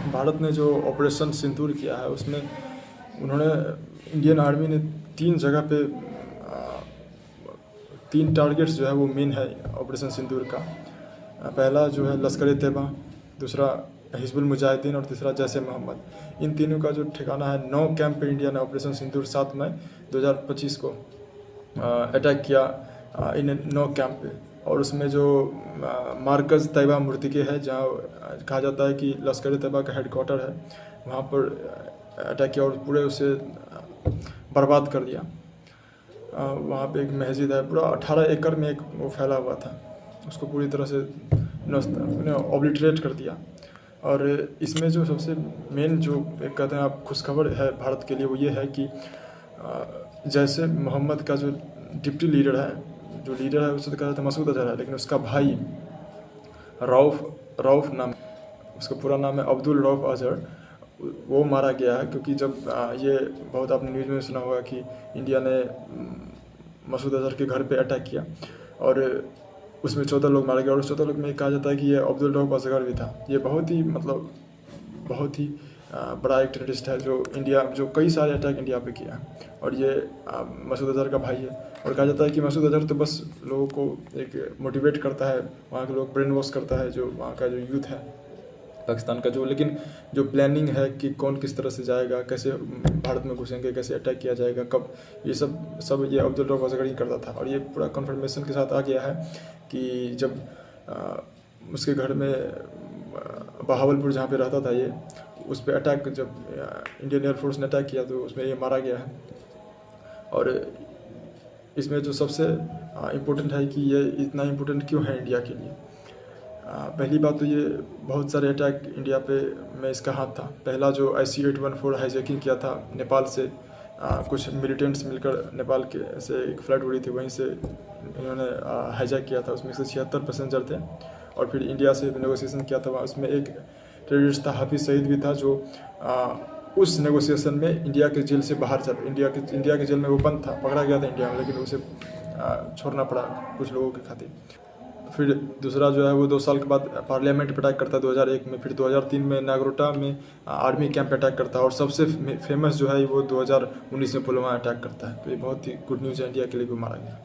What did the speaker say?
भारत ने जो ऑपरेशन सिंदूर किया है उसमें उन्होंने इंडियन आर्मी ने 3 जगह पे 3 टारगेट्स जो है वो मेन है ऑपरेशन सिंदूर का। पहला जो है लश्कर ए तैयबा, दूसरा हिजबुल मुजाहिदीन और तीसरा जैश ए मोहम्मद। इन तीनों का जो ठिकाना है 9 कैंप पे इंडिया ने ऑपरेशन सिंदूर 7 मई 2025 को अटैक किया इन 9 कैंप पे। और उसमें जो मार्कज़ तैयबा मुर्तिके है, जहाँ कहा जाता है कि लश्कर ए तैयबा का हेडक्वार्टर है, वहाँ पर अटैक किया और पूरे उसे बर्बाद कर दिया। वहाँ पे एक मस्जिद है, पूरा 18 एकड़ में एक वो फैला हुआ था, उसको पूरी तरह से ऑब्लिटरेट कर दिया। और इसमें जो सबसे मेन जो कहते हैं आप खुशखबर है भारत के लिए, वो ये है कि जैसे मोहम्मद का जो डिप्टी लीडर है, जो लीडर है उसे तो कहा जाता है मसूद अजहर है, लेकिन उसका भाई रऊफ़ नाम, उसका पूरा नाम है अब्दुल रऊफ़ अजहर, वो मारा गया है। क्योंकि जब ये बहुत आपने न्यूज़ में सुना होगा कि इंडिया ने मसूद अजहर के घर पे अटैक किया और उसमें 14 लोग मारे गए। और उस 14 लोग में कहा जाता है कि ये अब्दुल रऊफ़ अजहर भी था। ये बहुत ही बड़ा एक टेररिस्ट है जो कई सारे अटैक इंडिया पे किया है। और ये मसूद अजहर का भाई है। और कहा जाता है कि मसूद अजहर तो बस लोगों को एक मोटिवेट करता है, वहाँ के लोग ब्रेन वॉश करता है, जो वहाँ का जो यूथ है पाकिस्तान का, लेकिन जो प्लानिंग है कि कौन किस तरह से जाएगा, कैसे भारत में घुसेंगे, कैसे अटैक किया जाएगा, कब, ये सब ये अब्दुल रऊफ़ अजहर ही करता था। और ये पूरा कन्फर्मेशन के साथ आ गया है कि जब उसके घर में बहावलपुर जहाँ पे रहता था ये, उस पर अटैक जब इंडियन एयरफोर्स ने अटैक किया तो उसमें ये मारा गया है। और इसमें जो सबसे इम्पोर्टेंट है कि ये इतना इम्पोर्टेंट क्यों है इंडिया के लिए। पहली बात तो ये बहुत सारे अटैक इंडिया पे में इसका हाथ था। पहला जो IC-814 हाईजैकिंग किया था नेपाल से, कुछ मिलिटेंट्स मिलकर नेपाल के से एक फ़्लाइट उड़ी थी, वहीं से इन्होंने हाईजैक किया था। उसमें 176 पैसेंजर थे और फिर इंडिया से नेगोशिएशन किया था। उसमें एक टेररिस्ट था, हाफिज़ सईद भी था, जो उस नेगोशिएशन में इंडिया के जेल से बाहर इंडिया के जेल में वो बंद था, पकड़ा गया था इंडिया में, लेकिन उसे छोड़ना पड़ा कुछ लोगों के खातिर। फिर दूसरा जो है वो 2 साल के बाद पार्लियामेंट पे अटैक करता है 2001 में। फिर 2003 में नागरोटा में आर्मी कैंप पे अटैक करता है। और सबसे फेमस जो है वो 2019 में पुलवामा अटैक करता है। तो ये बहुत ही गुड न्यूज़ है इंडिया के लिए भी मारा गया।